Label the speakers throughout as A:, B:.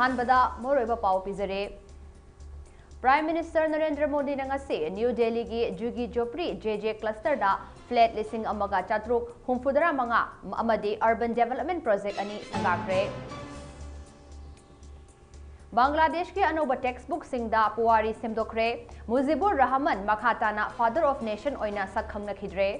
A: अहानबदा मोरोइबा पाव पिजरे प्राइम मिनिस्टर नरेंद्र मोदी नंगसे न्यू दिल्ली की जुगी जोपरी जेजे क्लस्टर दा फ्लैट लिसिंग अमगा चात्रुक हुमफुदरा मंगा अमदी अर्बन डेवलपमेंट प्रोजेक्ट अनि संगाख्रे बांग्लादेश के अनोब टेक्स्ट बुक सिंगदा पुवारी सेमदोख्रे मुजिबुर रहमान मखाताना फादर ऑफ नेशन ओइना सकखमनखिद्रे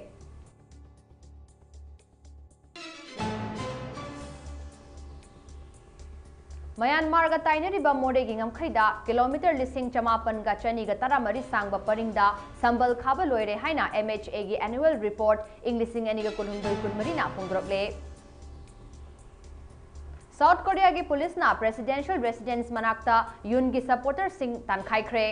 A: म्यांमार का ताइनरीबा मोरेगी ngमखैदा किलोमीटर लिसिंग चमापन का चनीगा तरामरी सांगबा परिंगदा संबल खाबा लोइरे हाइना MHA की एनुअल रिपोर्ट इंग्लिसिंग एनिगा कुलहुंदोइ कुनमरीना फोंग्रोकले साउथ कोरिया की पुलिस ना प्रेसिडेंशियल रेसिडेंस मनाक्ता यून की सपोर्टर सिंह तनखाइख्रे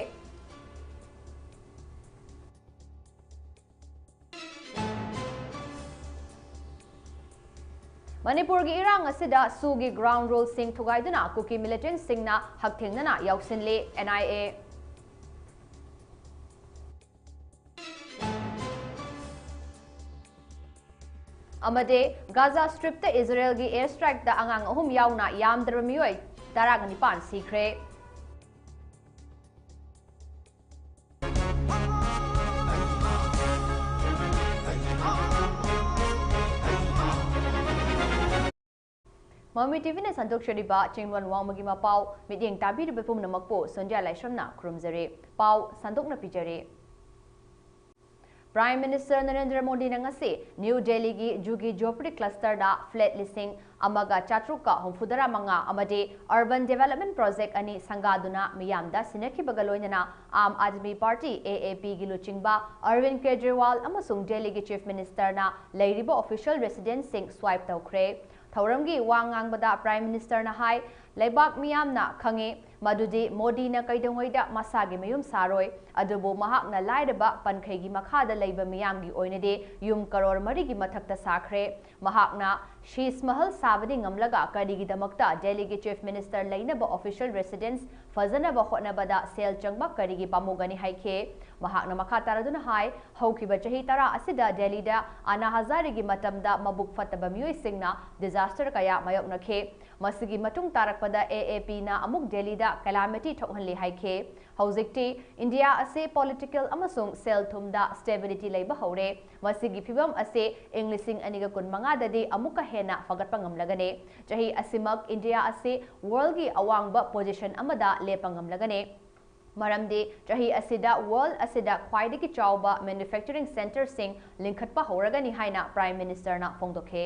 A: मणिपुर की इरांग असिदा सूगी ग्राउंड रूल सिंह थुगाइदुना कुकी मिलिटेंट सिंहना हकथेंगना याउसिनले NIA अमदे गाजा स्ट्रिप ते इजराइल की एयर स्ट्राइक दा अंगांग अहुम याउना यामद्रब मियोय तरागनिपान सीख्रे MAMI TV ने संदोक शरीबा चिंगलोन वांगमगी मपाओ मिटिंग ताबीर बेपुम नमकपो संजय लाइश्रमना खुरुमजरे पाव संदोक न पिजरे प्राइम मिनिस्टर नरेंद्र मोदी नंगसे न्यू दिल्ली की जुगी जोपड़ी क्लस्टर दा फ्लैट लिसिंग अमगा चात्रुका हुमफुदरा मंगा अमदे अर्बन डेवलपमेंट प्रोजेक्ट अनि संगादुना मियामदा सिनखिबगा लोइनना आम आदमी पार्टी AAP की लुचिंगबा अरविंद केजरीवाल अमसुंग दिल्ली की चीफ मिनिस्टर ना लेरिबा ऑफिशियल रेसिडेंस सिंग स्वाइप तौख्रे थौरमगी वांगांगबदा प्राइम मिनिस्टर ना हाई लेबाक मियामना खंगे मदुदी मोदी ना कैदोंगैदा मसागे मयुम सारोय अदुबो महाकना लाइरबा पनखैगी मखादा लैबा मियामगी ओइनदे युम करोड़ मरीगी मथक्ता साख्रे महाकना शीश महल साबदी ngamlaga करिगिदमक्ता दिल्ली की चीफ मिनिस्टर लैनबा ऑफिशियल रेसिडेंस फजनबा होटनबदा सेल चंगबा करिगी पामुगनी हाइखे महाकना मखा तारदुना हाई हौखिबा चही तरा असिदा दिल्लीदा अना हजारीगी मतमदा मबुक फतबा मियोय सिंगना डिजास्टर कया मायोकनखे मसिगी मतुंग तारकपदा AAP ना अमुक दिल्लीदा कैलामिटी थोकहनले हाइखे हौजिकटी इंडिया असे पॉलिटिकल अमसुंग सेल थुमदा स्टेबिलिटी लैबा हौरे मसिगी फिबम असे इंग्लिसिंग अनिगा कुनमंगा ददि अमुक हेना फगटपा ngamlagane चही असिमक इंडिया असे वर्ल्ड की अवांगबा पोजीशन अमदा लेपा ngamlagane मरमदे चही असिदा वर्ल्ड असिदा ख्वाइदगी चावबा मैन्युफैक्चरिंग सेंटर सिंग लिंखटपा हौरगनी हाइना प्राइम मिनिस्टर ना फोंदोखे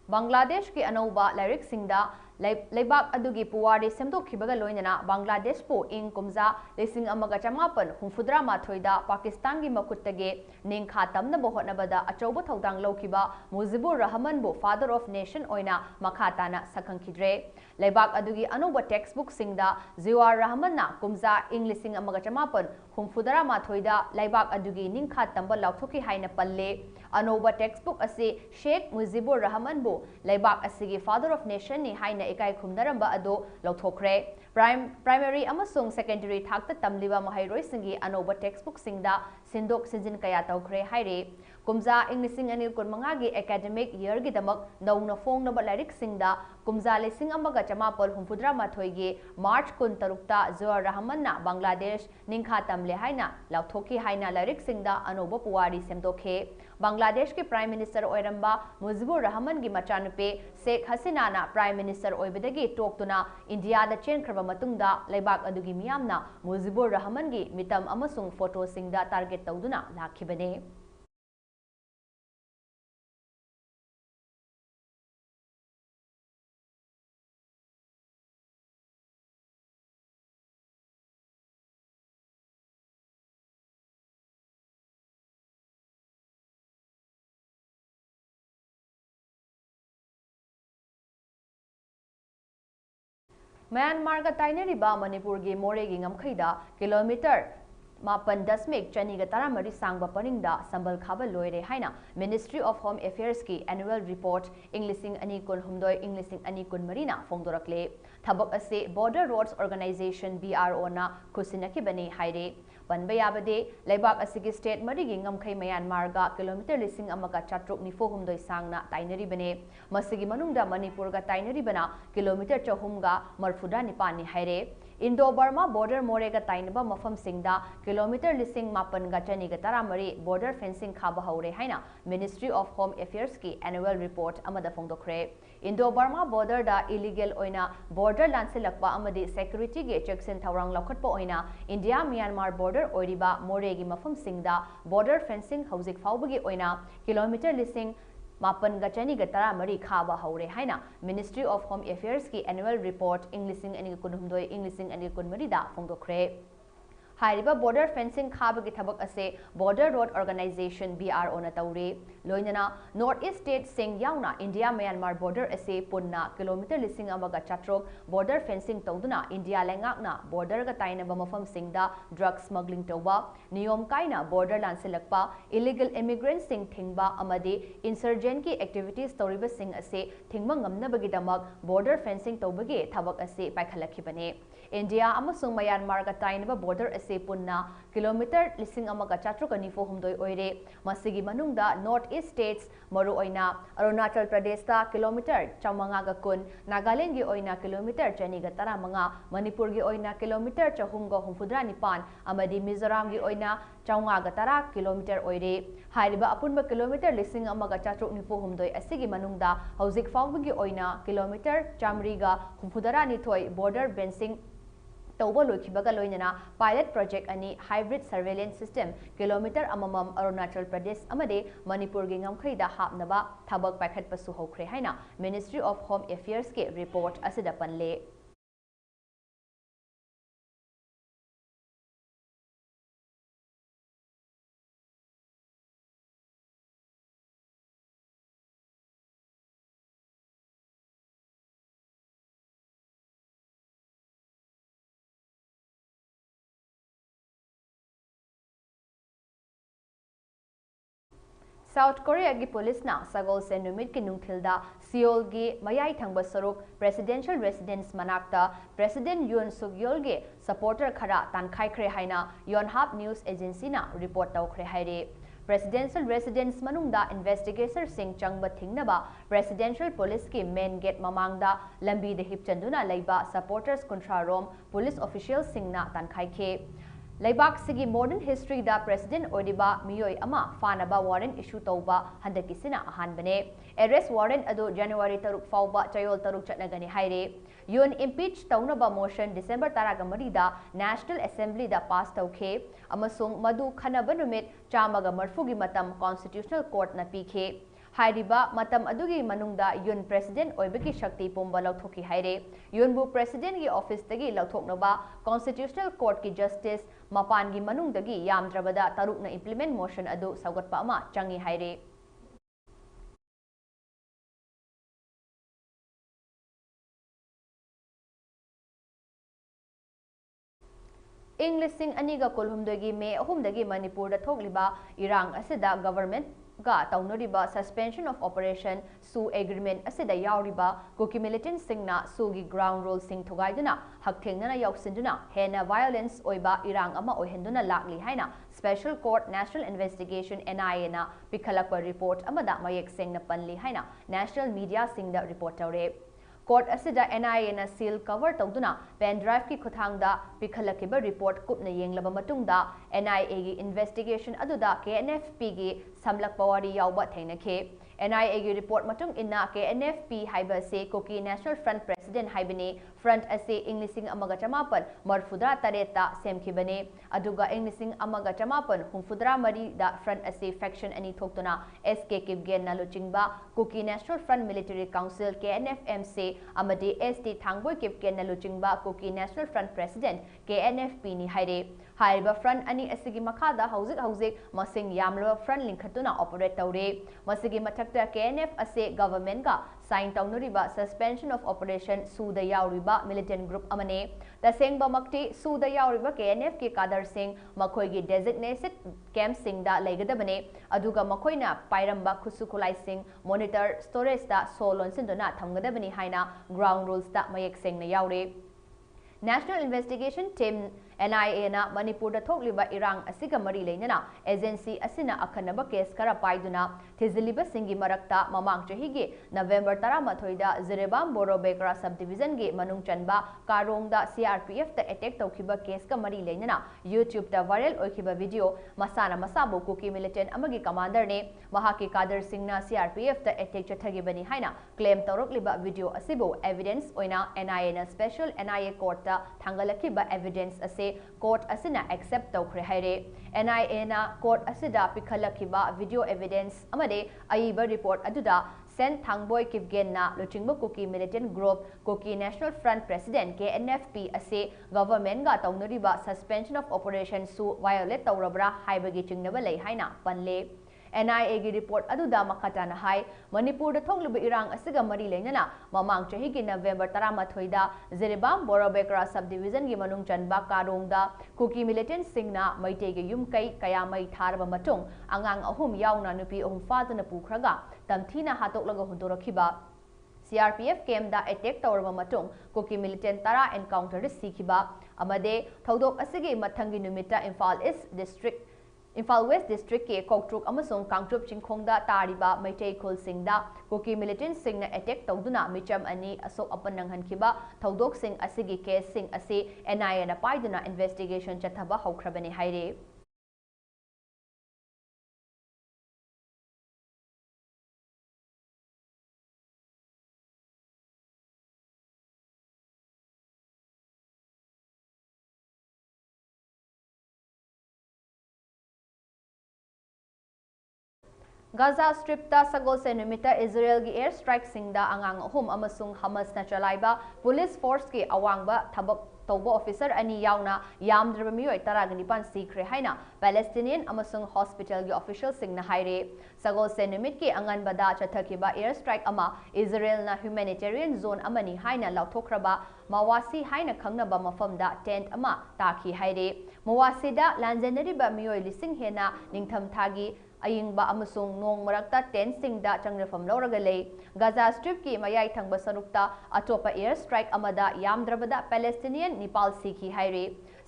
A: बांग्लादेश की अनौबा लाइरिक सिंगदा लेबाक अदुगी पुवारी सेमदोखिबगा लोइनना बांग्लादेश पो इंग कुमजा लिसिंग अमगा चमापन हुमफुद्रा माथोइदा पाकिस्तान की मकुत्तगे निंखा तमनबो होटनबदा अचौबो थौदांग लौखिबा मुजिबुर रहमान बो फादर ऑफ नेशन ओइना मखाताना सकंखिद्रे लेबाक अदुगी अनौबा टेक्स्ट बुक सिंगदा जिवार रहमान ना कुमजा इंग लिसिंग अमगा चमापन हुमफुद्रा माथोइदा लेबाक अदुगी निंखा तंबा लौथोखि हाइना पल्ले अनौबा टेक्स्ट बुक असे शेख मुजिबुर रहमान बो लेबाक असिगी फादर ऑफ नेशन नि हाइना इकाई खुमनरंबा अदो लौथोखरे प्राइमरी अमसुंग सेकेंडरी थाकता तमलिबा महैरोय सिंगी अनौबा टेक्स्ट बुक सिंगदा सिंदोक सिंजिन कया तौखरे हाइरे कुमजा इंग्लिसिंग अनिल कुनमंगागी एकेडमिक ईयर की दमक नौना फोंगनबा लाइरिक सिंगदा कुमजा लिसिंग अमगा चमापल हुमफुद्रा माथोइगे मार्च कुन तरुक्ता जुआर रहमानना बांग्लादेश निंखा तमले हाइना लौथोखी हाइना लाइरिक सिंगदा अनौबा पुवारी सेमदोखे बांग्लादेश के प्राइम मिनिस्टर ओइरंबा मुजिबुर रहमान की मचानुपे Sheikh Hasina prime minister ओइबदगी टोक्तुना India दा चेनख्रबा मतुंगदा लेबाक अदुगी मियामना मुजिबुर रहमान की मितम अमसुंग फोटो सिंगदा टारगेट तौदुना लाखिबने म्यांमार का ताइनरीबा मणिपुर की मोरेगी ngमखैदा kilometre Mapan Dasmik Chaniga Taramari Sangba Paninda Sambal Khaba Loire Haina Ministry of Home Affairs ki Annual Report Englising Anikun Humdoi Englising Anikun Marina Fongdorakle Thabak Ase Border Roads Organization BRO na Kusinaki Bani Haire Panbayabade Laibak Asigi State Marigi Ngamkai Myanmar ga kilometer lising amaga chatruk nifo humdoi sangna tainari bane Masigi Manungda Manipur ga tainari bana kilometer chahumga marfuda nipani haire Indo-Burma border morega tainaba mafam singda kilometer lising mapan ga chani ga taramari border fencing khaba haure haina Ministry of Home Affairs ki annual report amada fongdokre Indo-Burma border da illegal oina border lansilakpa amadi security ge checks thawrang laukhatpa oina India Myanmar border oiriba moregi mafam singda border fencing hauzik faubagi oina kilometer lising Mapan Gachani Gatara Mari Khaba Haure Haina Ministry of Home Affairs ki annual report Englising and Kunhumdoi Englising and Kunmarida Fongdokre Hairiba border fencing khaba ki thabak ase Border Road Organization BRO na taure loinana North East State sing yauna India Myanmar border ase punna kilometer lising amaga chatrok border fencing tawduna India lengakna border ga taina ba mafam singda drug smuggling tawba niyom kaina border lansilakpa illegal immigrants sing thingba amadi insurgent ki activities tawriba sing ase thingma ngamna bagi damak border fencing tawbagi thabak ase paikhalakibane India amasung Myanmar ga taina ba border ase punna kilometer lising amaga chatruk ani fo humdoi oire masigi manungda North East States maru oina Arunachal Pradesh ta kilometer chamanga ga kun Nagaland gi oina kilometer chani ga taramanga Manipur gi oina kilometer chahumga humfudra nipan amadi Mizoram gi oina chaunga ga tara kilometer oire hairiba apunba kilometer lising amaga chatruk ni fo humdoi asigi manungda hauzik fawgi oina kilometer chamri ga humfudara ni thoi border fencing Tauba Lokibaga Loinana pilot project ani hybrid surveillance system kilometer amamam Arunachal Pradesh amade Manipur gi ngamkhaida hapnaba thabak paikhat pasu hokre haina Ministry of Home Affairs ke report asida panle South Korea gi police na sagol se numit ki nungthilda Seoul gi mayai thangba saruk presidential residence manakta President Yoon Suk Yeol ge supporter khara tankhai khre haina Yonhap News Agency na report taw khre haire Presidential residence manungda investigator sing changba thingnaba presidential police ki main gate mamangda lambi de hipchanduna leiba supporters kontra rom police officials singna tankhai khe Laibak sigi modern history da president Odiba Miyoi ama fanaba warrant issue tauba handakisina ahanbane arrest warrant adu January 3 fauba chayol 3 chatnagani haire Yun impeach taunaba motion December 10 da National Assembly da pass tauke amasung madu khanaba numit chamaga marfugi matam Constitutional Court na pikhe Hairiba matam adugi manungda Yun President oibaki shakti pumba lauthoki haire Yunbu President gi office tagi lauthoknaba Constitutional Court ki Justice Mapan gi manungdagi yamdrabada tarukna implement motion adu saugatpa ama changi haire Englising aniga kolhumdagi me ahumdagi Manipur da thokliba irang asida government ga taunoriba suspension of operation su agreement asida yauriba Kuki militant singna sugi ground rule sing thogaiduna hakthengna yausinduna hena violence oiba irang ama ohenduna lakli haina special court national investigation NIA na pikhalakpa report amada mayek singna panli haina national media singda report tawre Court asida NIA na seal cover tawduna pen drive ki khuthangda pikhalakiba report kupna yenglaba matungda NIA gi investigation aduda KNFP gi samlakpa wari yawba thainakhe NIA gi report matung inna KNFP haiba se Koki National Front President haibani front ase Englising amaga chamapan marfudra tareta semkhibane aduga Englising amaga chamapan humfudra mari da front ase faction ani thoktuna SK Kipgen na luchingba Koki National Front Military Council KNFM se amadi ST Thangboy Kipken na luchingba Koki National Front President KNFP ni haire Haiba front ani asigi makada hauzik masing yamlo front linkhatuna operate tawre. Masigi mathakta KNF ase government ga sign tawnuriba suspension of operation suda yauriba militant group amane. Tasengba makti suda yauriba KNF ki kadar sing makhoi gi designated camp sing da laigadabane. Aduga makoina pairamba khusukulai sing monitor storage da solon sinduna thamgadabani haina ground rules da mayek sing na yaure. National Investigation Team NIA na Manipur da thokliba irang asiga mari leinana agency asina akhanaba case kara paiduna thiziliba singi marakta mamang chahigi November 13 da Zirebam Borobekra subdivision ge manung chanba karong da CRPF da attack tawkhiba case ka mari leinana YouTube da viral oikhiba video masana masabu kuki militant amagi commander ne mahaki Kader Singh na CRPF da attack chathagibani haina claim tawrokliba video asibo evidence oina NIA na special NIA court da thangalakiba evidence ase court asina accept tawkhre haire. NIA na court asida pikhalakiba video evidence amade aiba report aduda Sen Thangboy Kivgen na luchingba Kuki militant group Kuki National Front President KNFP ase government ga tawnuriba suspension of operation su violate tawrabra haibagi chingnaba lei haina panle. NIA gi report aduda makhatana hai Manipur da thokliba irang asiga mari leinana mamang chahi gi November 13 da Zirebam Borobekra subdivision gi manung chanba karong da Kuki militant singna maite gi yumkai kaya mai tharba matung angang ahum yauna nupi ahum fadana pukhraga tamthina hatoklaga hundorakhiba CRPF came da attack tawraba matung Kuki militant tara encounter sikhiba amade thodok asigi mathangi numita Imphal West District ke Koktruk amasung Kangtrup Chingkhongda tariba Maitei Khul Singda Kuki militant singna attack tawduna micham ani asok apananghankiba thodok sing asigi case sing ase NIA na paiduna investigation chathaba haukrabani haire. Gaza Strip ta sagol se numita Israel gi air strike singda angang ahum amasung Hamas na chalaiba police force ki awangba thabak tawba officer ani yauna yamdraba miyoi taraganipan sikre haina Palestinian amasung hospital gi official singna haire sagol se numit ki angan bada chathakiba air strike ama Israel na humanitarian zone amani haina lauthokraba Mawasi haina khangnaba mafamda tent ama taki haire Mawasi da lanjanariba miyoi lising hena ningtham thagi ayingba amasung nong marakta tent singda changrafam lauraga lei Gaza Strip ki mayai thangba sarukta atopa air strike amada yamdrabada Palestinian Nepal sikhi haire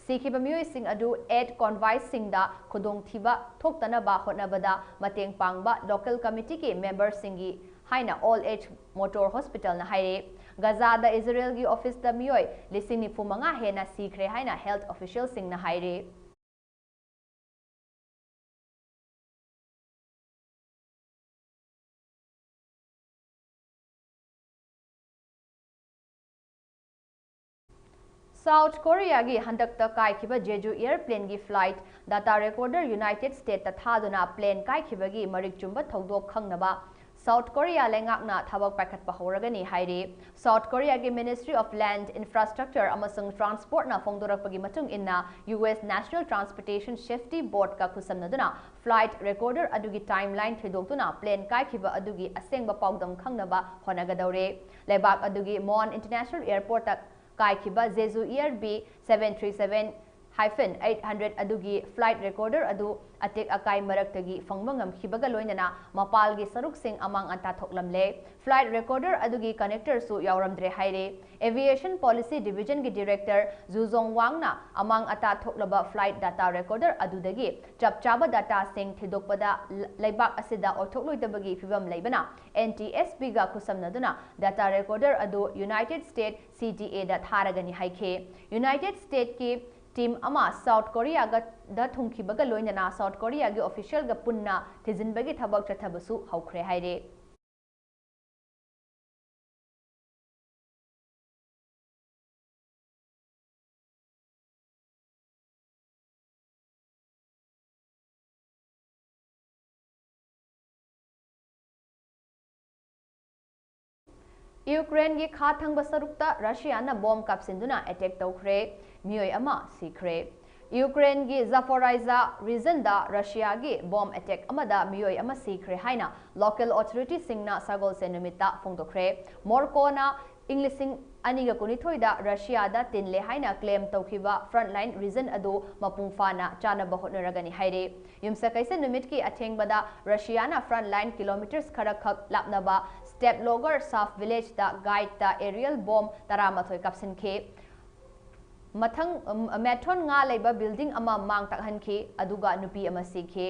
A: sikhiba miyoi sing adu 8 convoy singda khudong thiba thoktanaba hotnabada mateng pangba local committee ki member singi haina all age motor hospital na haire Gaza da Israel gi office da miyoi lising ni fumanga hena sikre haina health official sing na haire South Korea gi handakta kaikhiba Jeju airplane gi flight data recorder United States ta thaduna plane kaikhiba gi marik chumba thodok khangnaba South Korea lengakna thabak pakhatpa horagani haire South Korea gi Ministry of Land Infrastructure amasung Transport na phongdorakpagi matung inna US National Transportation Safety Board ka khusamnaduna flight recorder adugi timeline thidoktuna plane kaikhiba adugi asengba pawdam khangnaba honagadaure lebak adugi Mon International Airport ta Kaikhiba Jeju ERB 737-800 adugi flight recorder adu atek akai maraktagi fangbangam khibaga loinana mapal gi saruk sing amang anta thoklamle flight recorder adugi connector su yauramdre haire aviation policy division gi director Zuzong Wangna amang ata thoklaba flight data recorder adudagi chapchaba data sing thidokpada leibak asida orthokloidabagi phibam leibana NTSB ga khusamnaduna data recorder adu United States CTA da tharagani haike United States ki team ama South Korea ga da thungkhibaga loinana South Korea gi official ga punna thijinbagi thabak chathabasu haukhre haire Ukraine gi kha thangba sarukta Russia na bomb kapsinduna attack tawkhre miyoi ama sikre Ukraine की ज़ापोराइज़ा reason दा Russia की bomb attack अमदा मियोय अमा सीखरे हाइना local authority सिंगना Sagol से निमित्ता फोंदोखरे मोरकोना इंग्लिशिंग अनिगा कुनिथोइदा Russia दा तिनले हाइना claim तौखिबा frontline reason अदो मपुंग फाना चानबा होटनरगनी हाइरे युमसकैसे निमित की अथेंगबदा रशिया ना फ्रंटलाइन किलोमीटर्स खरा खक लापनबा स्टेप लोगर साफ विलेज दा गाइड दा एरियल बॉम्ब तरामथोय कापसिनखे मथंग मेथोन nga leiba building ama mang takhanki aduga nupi ama sikhe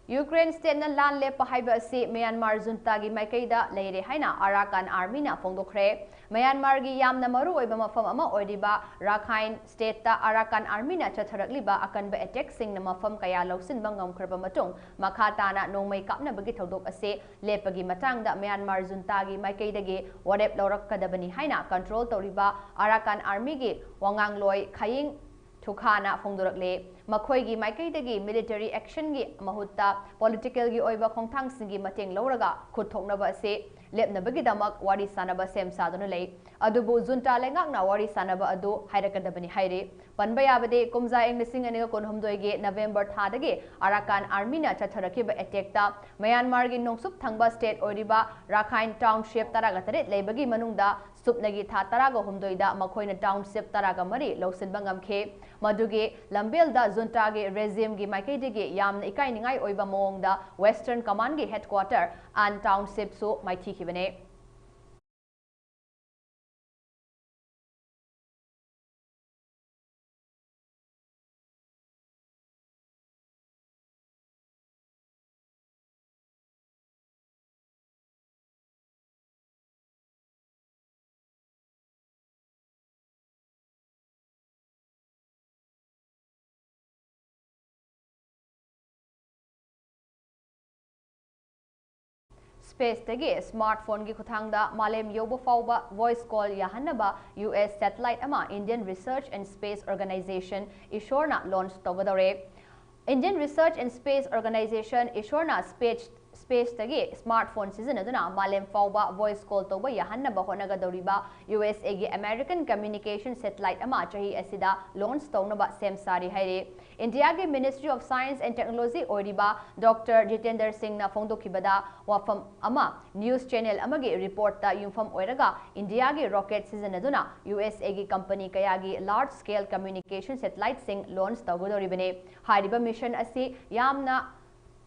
A: Ukraine state ना लान ले पहाइबा से म्यांमार जुंता की माइकैदा लेरे हाइना अराकान आर्मी ना फोंदोखरे म्यांमार की यामना मरु ओइबा मफम अमा ओइदिबा राखाइन स्टेट ता अराकान आर्मी ना चथरकलिबा अकनबा अटैक सिंग ना मफम कया लौसिन बंगम खरबा मतुंग मखाताना नोंमै कापना बगी थौदोक असे लेपगी मतंगदा म्यांमार जुंता की माइकैदगे वरेप लौरक्कदबनी हाइना कंट्रोल तौरिबा अराकान आर्मी की वांगांगलोय खायिंग थुखाना फोंदोरकले मखोइगी माइकैदगी मिलिटरी एक्शन की महुत्ता पॉलिटिकल की ओइबा खोंथांग सिंगी मतेंग लौरगा खुथोकनबा असे लेपनबगीदमक वारी सानबा सेम सादुना लei अदुबु जुंटा लेंगाकना वारी सानबा अदु हाइरकदबनी हाइरे पनबा याबदे कुमजा इंग लिसिंग अनिगा कोनहुमदोइगे नवेंबर थादगे अराकान आर्मी ना चथरकिबा अटैकता म्यांमार की नोंसुप थंगबा स्टेट ओइरिबा राखाइन टाउनशिप तरागा तरे लेबगी मनुंगदा सुपनगी था तरागा हुमदोइदा मखोइना टाउनशिप तरागा मरी लौसिनबा ngamखे मदुगे लंबेलदा जुंटा के रेजिम की माइकैदगे यामना इकाइनिंगाई ओइबा मोंगदा वेस्टर्न कमांड के हेडक्वार्टर एंड टाउनशिप सो माइथीखिबने स्पेस तगे स्मार्टफोन की खुथांगदा मालेम योबो फाउबा वॉइस कॉल याहनबा यूएस सैटेलाइट अमा Indian research and space organisation इशोरना लॉन्च तौगदौरे Indian research and space organisation इशोरना स्पेस तगे स्मार्टफोन सिजनदुना मालेम फाउबा वॉइस कॉल तौबा याहनबा होनगदौरिबा यूएसए की अमेरिकन कम्युनिकेशन सैटेलाइट अमा चाही असिदा लॉन्च तौनबा सेम सारी हाइरे इंडिया के ministry of science and technology ओरिबा डॉक्टर जितेंद्र सिंह ना फोंदोखिबदा वाफम अमा न्यूज चैनल अमगे रिपोर्ट ता यूफम ओइरगा इंडिया के रॉकेट सिजनदुना यूएसए की कंपनी कयागी लार्ज स्केल कम्युनिकेशन सैटेलाइट सिंग लॉन्च तौगदौरिबने हारिबा मिशन असी यामना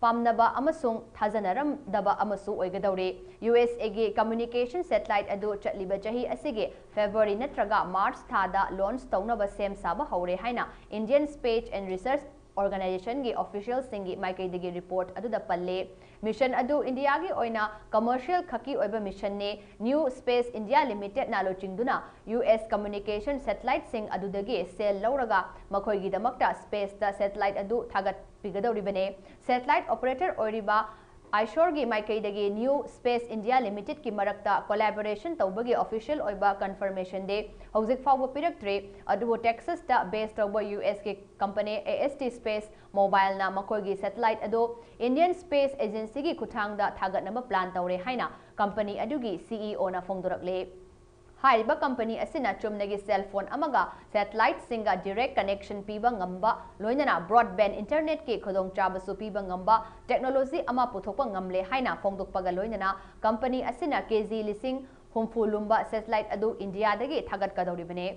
A: पामनबा अमसुंग थाजनरमदबा अमसु ओइगदौरे यूएसए के कम्युनिकेशन सैटेलाइट अदु चटलिबा चाही असिगे फेब्रुअरी नत्रगा मार्च थादा लॉन्च तौनबा सेम साबा हौरे हाइना Indian space and research organisation की ऑफिशियल सिंगी माइकैदगी रिपोर्ट अदुदा पल्ले मिशन अदु इंडिया की ओइना कमर्शियल खकी ओइबा मिशन ने न्यू स्पेस इंडिया लिमिटेड नालो चिंगदुना यूएस कम्युनिकेशन सैटेलाइट सिंग अदुदगी सेल लौरगा मखोइगी दमक्ता स्पेस दा सैटेलाइट अदु थागत पिगदौरिबने सैटेलाइट ऑपरेटर ओइरिबा आइशोर की माइकैदगी न्यू स्पेस इंडिया लिमिटेड की मरक्ता कोलैबोरेशन तौबगी ऑफिशियल ओइबा कंफर्मेशन दे हौजिक फाउबा पिरक्ट्रे अदुबो टेक्सास दा base तौबा यूएस के कंपनी एएसटी स्पेस मोबाइल ना मखोइगी सैटेलाइट अदो इंडियन स्पेस एजेंसी की खुथांगदा थागतनबा प्लान तौरे हाइना कंपनी अदुगी सीईओ ना फोंदोरकले हाइबा कंपनी असिना चुमनगी सेल फोन अमगा सैटेलाइट सिंगा डायरेक्ट कनेक्शन पीबा ngamba लोइनना ब्रॉडबैंड इंटरनेट के खुदोंग चाबसु पीबा ngamba टेक्नोलॉजी अमा पुथोकपा ngamle हाइना फोंदोकपगा लोइनना कंपनी असिना केजी लिसिंग हुमफु लुम्बा सैटेलाइट अदु इंडिया दगे थागत कदौरिबने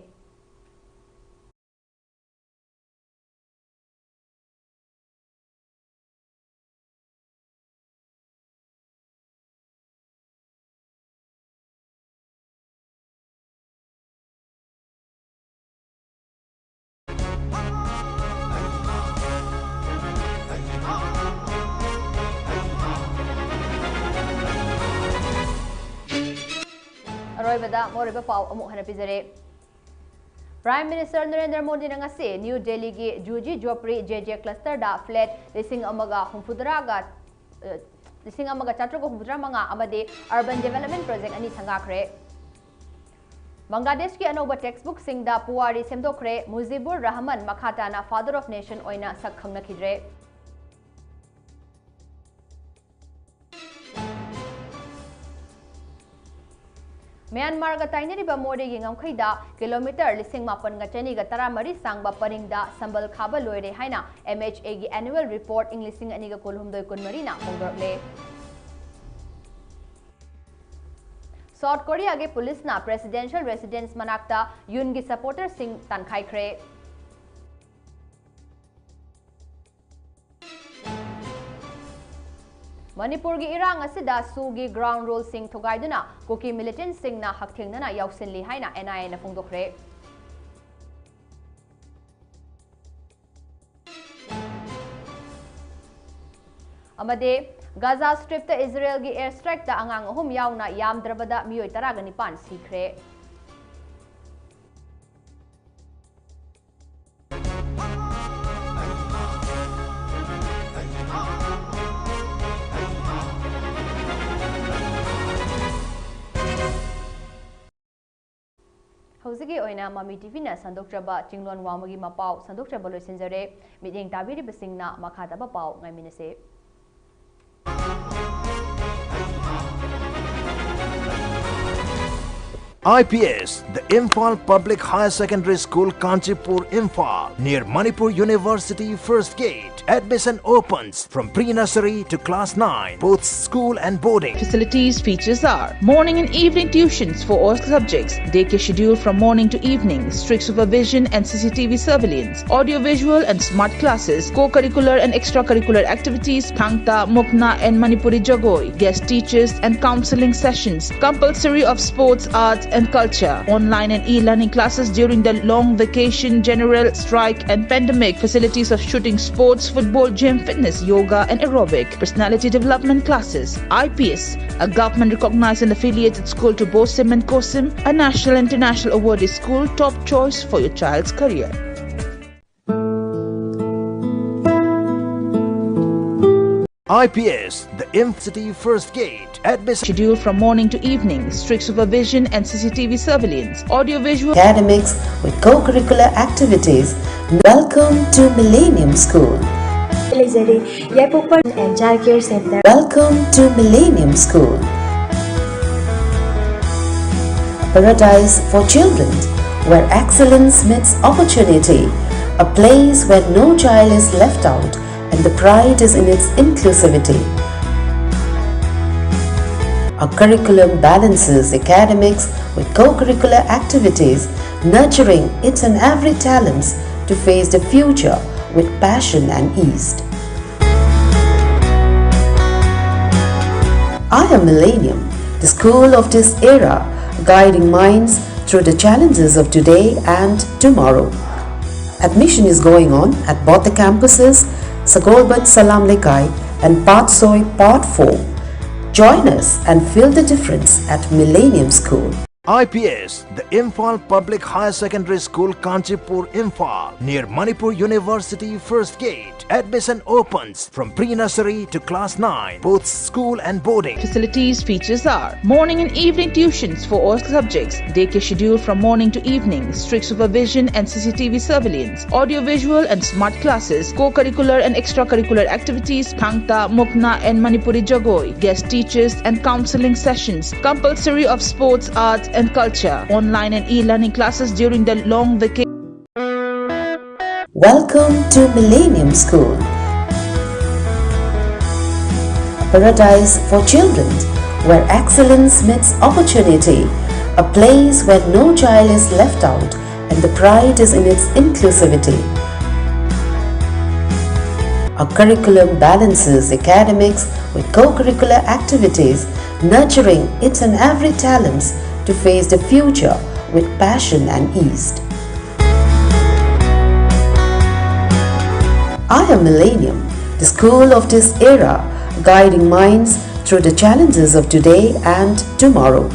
A: अरोइबदा मोरिबा पाव अमुक हना पिजरे प्राइम मिनिस्टर नरेंद्र मोदी नंगसे न्यू दिल्ली की जूजी जोपरी जेजे क्लस्टर दा फ्लैट लिसिंग अमगा हुमफुदरागा लिसिंग अमगा चाट्रोको हुमफुदरा मंगा अमदे अर्बन डेवलपमेंट प्रोजेक्ट अनि संगाखरे Bangladesh ki anoba textbook singda puwari semdokre Mujibur Rahman Makhatana Father of Nation oina sak khangnakhidre. Myanmar ga tainariba mode gi ngamkhaida kilometer lising mapan ga chani ga taramari sangba paringda sambal khaba loire haina MHA gi annual report inglising ani ga kolhumdoi kunmari na hongdorle. South Korea ge police na presidential residence manakta Yoon gi supporter sing tankhai khre. Manipur gi irang asida sugi ground rule sing thogaiduna Kuki militant sing na hakthengna yausinli haina NIA na phongdokre. Amade Gaza Strip ta Israel gi airstrike ta angang ahum yauna yamdrabada miyoi taraganipan sikre. Hozigi oina MAMI TV na sandoktraba Chinglon Wangmagi Mapao sandoktraba loisinjare midyeng tabiri basingna makhataba pau ngaiminase.
B: IPS, the Imphal Public Higher Secondary School, Kanchipur, Imphal, near Manipur University First Gate. Admission opens from pre-nursery to class 9, both school and boarding.
C: Facilities features are morning and evening tuitions for all subjects, daycare schedule from morning to evening, strict supervision and CCTV surveillance, audio-visual and smart classes, co-curricular and extracurricular activities, Thangta, Mukna and Manipuri Jagoi, guest teachers and counseling sessions, compulsory of sports, arts and culture, online and e-learning classes during the long vacation, general strike and pandemic, facilities of shooting sports, football, gym, fitness, yoga and aerobic, personality development classes. IPS, a government recognized and affiliated school to BOSIM and COSIM, a national and international awarded school, top choice for your child's career.
B: IPS, the City First Gate. Admission
C: Schedule from morning to evening, strict supervision and CCTV surveillance, audio-visual
D: academics with co-curricular activities. Welcome to Millennium School.
E: And Child Care Center.
D: Welcome to Millennium School. A paradise for children, where excellence meets opportunity. A place where no child is left out and the pride is in its inclusivity. Our curriculum balances academics with co-curricular activities, nurturing its and every talents to face the future with passion and ease. I am Millennium, the school of this era, guiding minds through the challenges of today and tomorrow. Admission is going on at both the campuses, Sagolban Salam Lekai and Patsoi Part 4. Join us and feel the difference at Millennium School.
B: IPS, the Imphal Public Higher Secondary School, Kanchipur, Imphal, near Manipur University First Gate. Admission opens from pre-nursery to class 9, both school and boarding.
C: Facilities features are morning and evening tuitions for all subjects, daycare schedule from morning to evening, strict supervision and CCTV surveillance, audio-visual and smart classes, co-curricular and extracurricular activities, Thangta, Mukna and Manipuri Jagoi, guest teachers and counseling sessions, compulsory of sports, arts and culture, online and e-learning classes during the long vacation.
D: Welcome to Millennium School. A paradise for children, where excellence meets opportunity. A place where no child is left out and the pride is in its inclusivity. Our curriculum balances academics with co-curricular activities, nurturing its and every talents to face the future with passion and ease. I am Millennium, the school of this era, guiding minds through the challenges of today and tomorrow.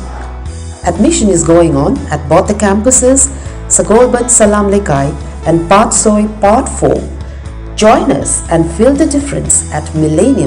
D: Admission is going on at both the campuses, Sagolban Salam Lekai and Patsoi Part 4. Join us and feel the difference at Millennium.